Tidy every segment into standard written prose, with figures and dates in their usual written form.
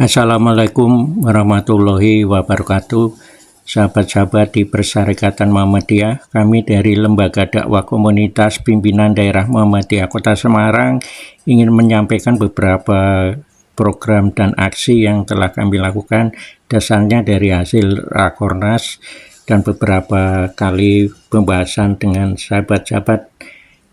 Assalamualaikum warahmatullahi wabarakatuh. Sahabat-sahabat di Persyarikatan Muhammadiyah, kami dari Lembaga Dakwah Komunitas Pimpinan Daerah Muhammadiyah Kota Semarang ingin menyampaikan beberapa program dan aksi yang telah kami lakukan dasarnya dari hasil Rakornas dan beberapa kali pembahasan dengan sahabat-sahabat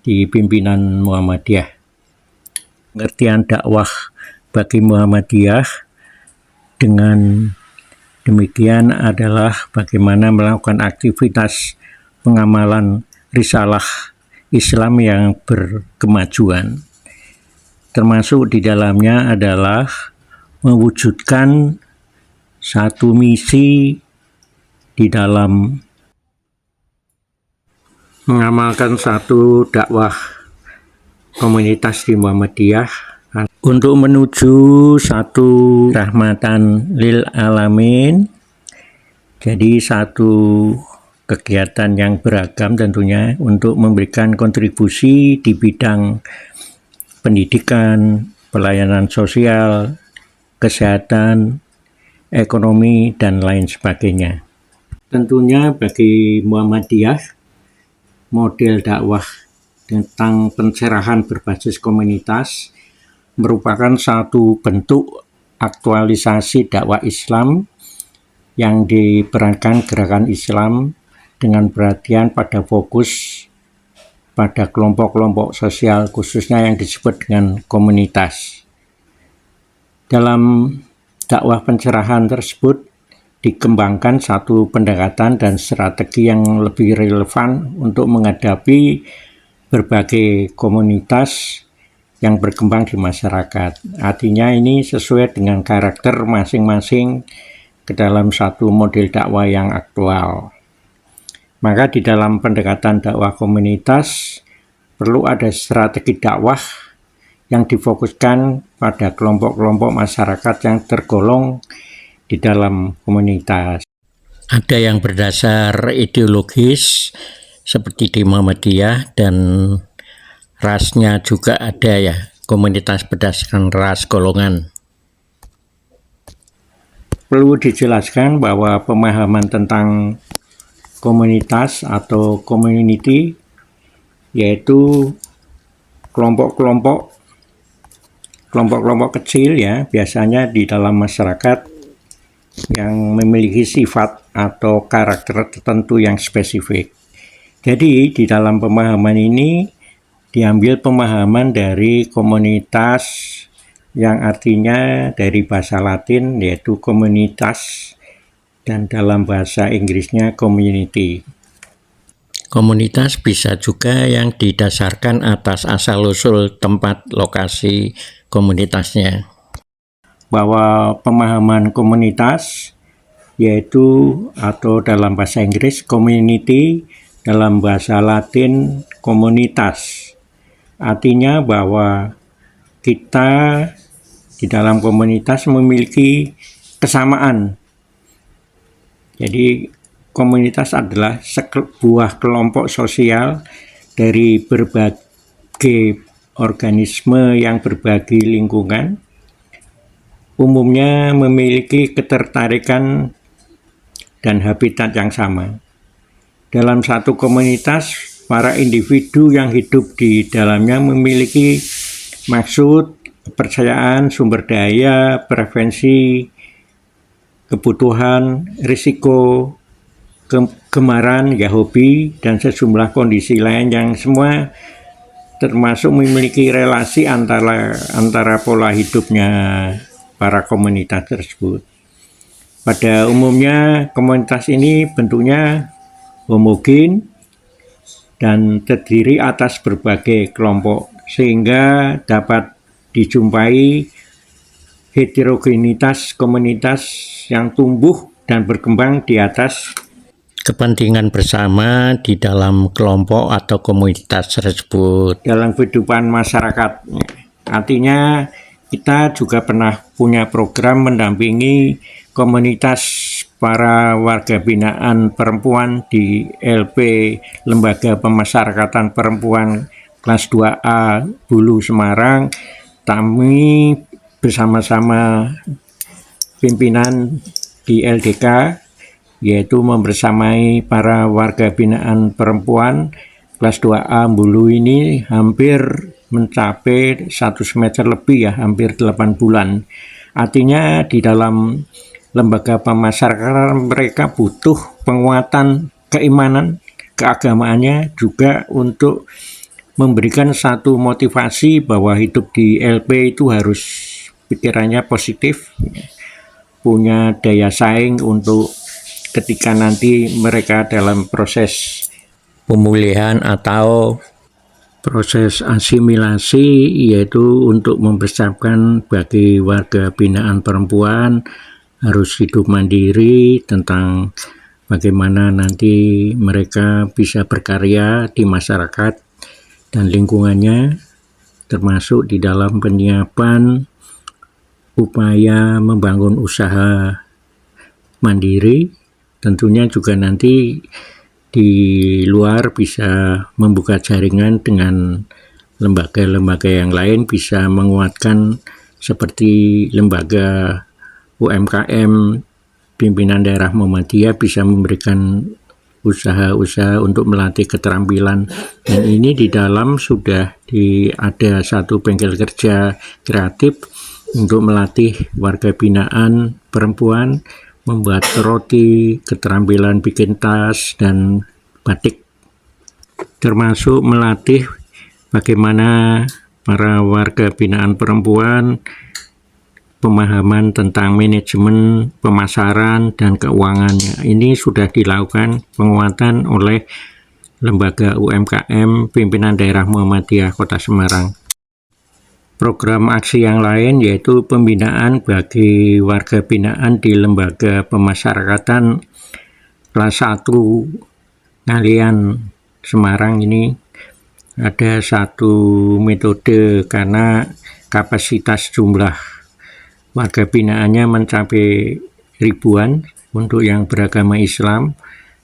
di pimpinan Muhammadiyah. Pengertian dakwah bagi Muhammadiyah dengan demikian adalah bagaimana melakukan aktivitas pengamalan risalah Islam yang berkemajuan. Termasuk di dalamnya adalah mewujudkan satu misi di dalam mengamalkan satu dakwah komunitas di Muhammadiyah untuk menuju satu rahmatan lil alamin. Jadi satu kegiatan yang beragam tentunya untuk memberikan kontribusi di bidang pendidikan, pelayanan sosial, kesehatan, ekonomi, dan lain sebagainya. Tentunya bagi Muhammadiyah, model dakwah tentang pencerahan berbasis komunitas merupakan satu bentuk aktualisasi dakwah Islam yang diperankan gerakan Islam dengan perhatian pada fokus pada kelompok-kelompok sosial khususnya yang disebut dengan komunitas. Dalam dakwah pencerahan tersebut dikembangkan satu pendekatan dan strategi yang lebih relevan untuk menghadapi berbagai komunitas yang berkembang di masyarakat. Artinya ini sesuai dengan karakter masing-masing ke dalam satu model dakwah yang aktual. Maka di dalam pendekatan dakwah komunitas perlu ada strategi dakwah yang difokuskan pada kelompok-kelompok masyarakat yang tergolong di dalam komunitas. Ada yang berdasar ideologis seperti di Muhammadiyah dan rasnya juga ada ya, komunitas berdasarkan ras golongan. Perlu dijelaskan bahwa pemahaman tentang komunitas atau community yaitu kelompok-kelompok kecil ya, biasanya di dalam masyarakat yang memiliki sifat atau karakter tertentu yang spesifik. Jadi di dalam pemahaman ini diambil pemahaman dari komunitas yang artinya dari bahasa Latin yaitu komunitas dan dalam bahasa Inggrisnya community. Komunitas bisa juga yang didasarkan atas asal-usul tempat lokasi komunitasnya. Bahwa pemahaman komunitas yaitu atau dalam bahasa Inggris community, dalam bahasa Latin komunitas. Artinya bahwa kita di dalam komunitas memiliki kesamaan. Jadi komunitas adalah sebuah kelompok sosial dari berbagai organisme yang berbagi lingkungan, umumnya memiliki ketertarikan dan habitat yang sama. Dalam satu komunitas, para individu yang hidup di dalamnya memiliki maksud, kepercayaan, sumber daya, preferensi, kebutuhan, risiko, kegemaran, ya hobi, dan sejumlah kondisi lain yang semua termasuk memiliki relasi antara pola hidupnya para komunitas tersebut. Pada umumnya komunitas ini bentuknya homogen dan terdiri atas berbagai kelompok sehingga dapat dijumpai heterogenitas komunitas yang tumbuh dan berkembang di atas kepentingan bersama di dalam kelompok atau komunitas tersebut dalam kehidupan masyarakat. Artinya kita juga pernah punya program mendampingi komunitas para warga binaan perempuan di LP Lembaga Pemasyarakatan Perempuan kelas 2A Bulu Semarang. Kami bersama-sama pimpinan di LDK, yaitu membersamai para warga binaan perempuan kelas 2A Mbulu ini hampir mencapai 1 semester lebih ya, hampir 8 bulan. Artinya di dalam lembaga pemasyarakatan mereka butuh penguatan keimanan, keagamaannya juga untuk memberikan satu motivasi bahwa hidup di LP itu harus pikirannya positif, punya daya saing untuk ketika nanti mereka dalam proses pemulihan atau proses asimilasi, yaitu untuk mempersiapkan bagi warga binaan perempuan harus hidup mandiri, tentang bagaimana nanti mereka bisa berkarya di masyarakat dan lingkungannya, termasuk di dalam penyiapan upaya membangun usaha mandiri. Tentunya juga nanti di luar bisa membuka jaringan dengan lembaga-lembaga yang lain, bisa menguatkan seperti lembaga UMKM pimpinan daerah Muhammadiyah, bisa memberikan usaha-usaha untuk melatih keterampilan. Dan ini di dalam sudah ada satu bengkel kerja kreatif untuk melatih warga binaan perempuan membuat roti, keterampilan bikin tas dan batik, termasuk melatih bagaimana para warga binaan perempuan pemahaman tentang manajemen pemasaran dan keuangannya. Ini sudah dilakukan penguatan oleh lembaga UMKM pimpinan daerah Muhammadiyah Kota Semarang. Program aksi yang lain yaitu pembinaan bagi warga binaan di lembaga pemasyarakatan kelas 1 Ngalian Semarang. Ini ada satu metode karena kapasitas jumlah warga binaannya mencapai ribuan untuk yang beragama Islam.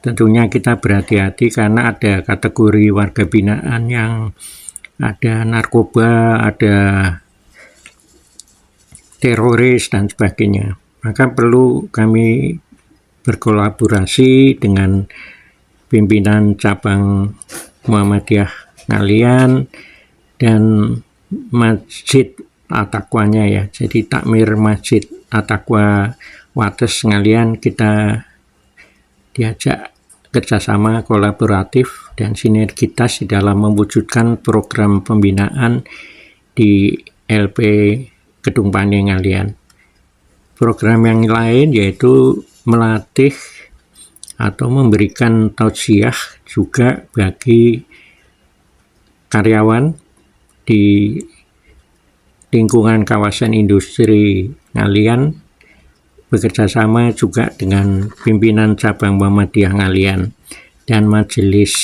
Tentunya kita berhati-hati karena ada kategori warga binaan yang ada narkoba, ada teroris dan sebagainya. Maka perlu kami berkolaborasi dengan pimpinan cabang Muhammadiyah Ngalian dan Masjid At-Taqwanya ya. Jadi takmir Masjid At-Taqwa Wates Ngalian, kita diajak kerjasama kolaboratif dan sinergitas di dalam mewujudkan program pembinaan di LP Gedung Pane Ngalian. Program yang lain yaitu melatih atau memberikan tausiah juga bagi karyawan di lingkungan kawasan industri Ngalian, bekerjasama juga dengan pimpinan cabang Muhammadiyah Ngalian dan majelis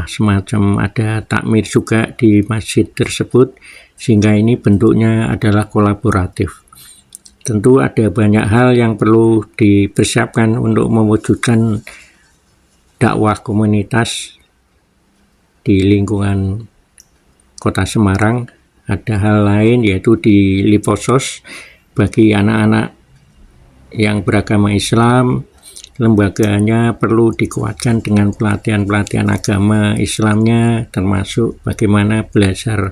semacam ada takmir juga di masjid tersebut, sehingga ini bentuknya adalah kolaboratif. Tentu ada banyak hal yang perlu dipersiapkan untuk mewujudkan dakwah komunitas di lingkungan Kota Semarang. Ada hal lain yaitu di Liposos bagi anak-anak yang beragama Islam, lembaganya perlu dikuatkan dengan pelatihan-pelatihan agama Islamnya, termasuk bagaimana belajar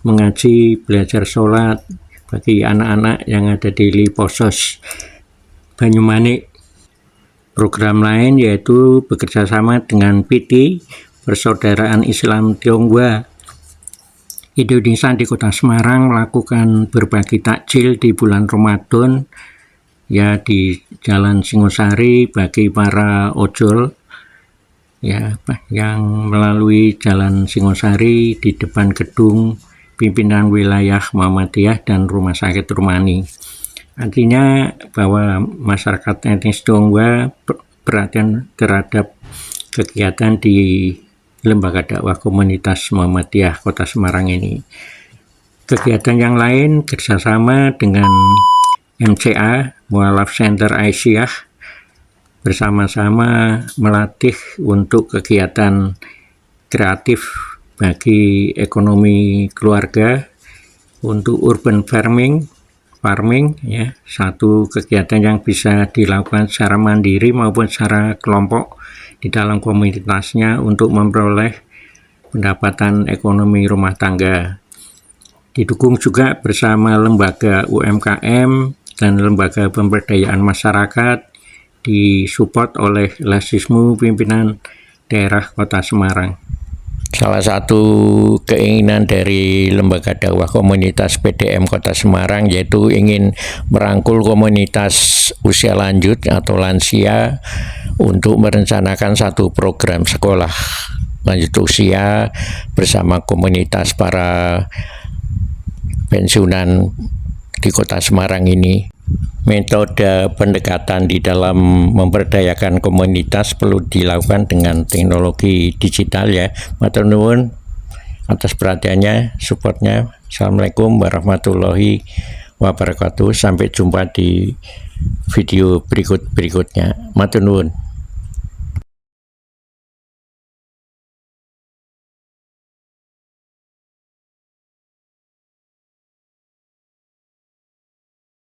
mengaji, belajar sholat bagi anak-anak yang ada di Liposos Banyumanik. Program lain yaitu bekerjasama dengan PT Persaudaraan Islam Tionghoa Indonesia di Kota Semarang melakukan berbagi takjil di bulan Ramadan ya di Jalan Singosari bagi para ojol ya yang melalui Jalan Singosari di depan gedung pimpinan wilayah Muhammadiyah dan Rumah Sakit Rumani. Artinya bahwa masyarakat etnis Tionghoa perhatian terhadap kegiatan di Lembaga Dakwah Komunitas Muhammadiyah Kota Semarang ini. Kegiatan yang lain kerjasama dengan MCA Mualaf Center Aisyah bersama-sama melatih untuk kegiatan kreatif bagi ekonomi keluarga untuk urban farming farming, ya, satu kegiatan yang bisa dilakukan secara mandiri maupun secara kelompok di dalam komunitasnya untuk memperoleh pendapatan ekonomi rumah tangga. Didukung juga bersama lembaga UMKM dan lembaga pemberdayaan masyarakat, disupport oleh Lasismu pimpinan daerah Kota Semarang. Salah satu keinginan dari Lembaga Dakwah Komunitas PDM Kota Semarang yaitu ingin merangkul komunitas usia lanjut atau lansia untuk merencanakan satu program sekolah lanjut usia bersama komunitas para pensiunan di Kota Semarang ini. Metode pendekatan di dalam memberdayakan komunitas perlu dilakukan dengan teknologi digital, ya. Matur nuwun atas perhatiannya, supportnya. Assalamualaikum warahmatullahi wabarakatuh. Sampai jumpa di video berikutnya. Matur nuwun.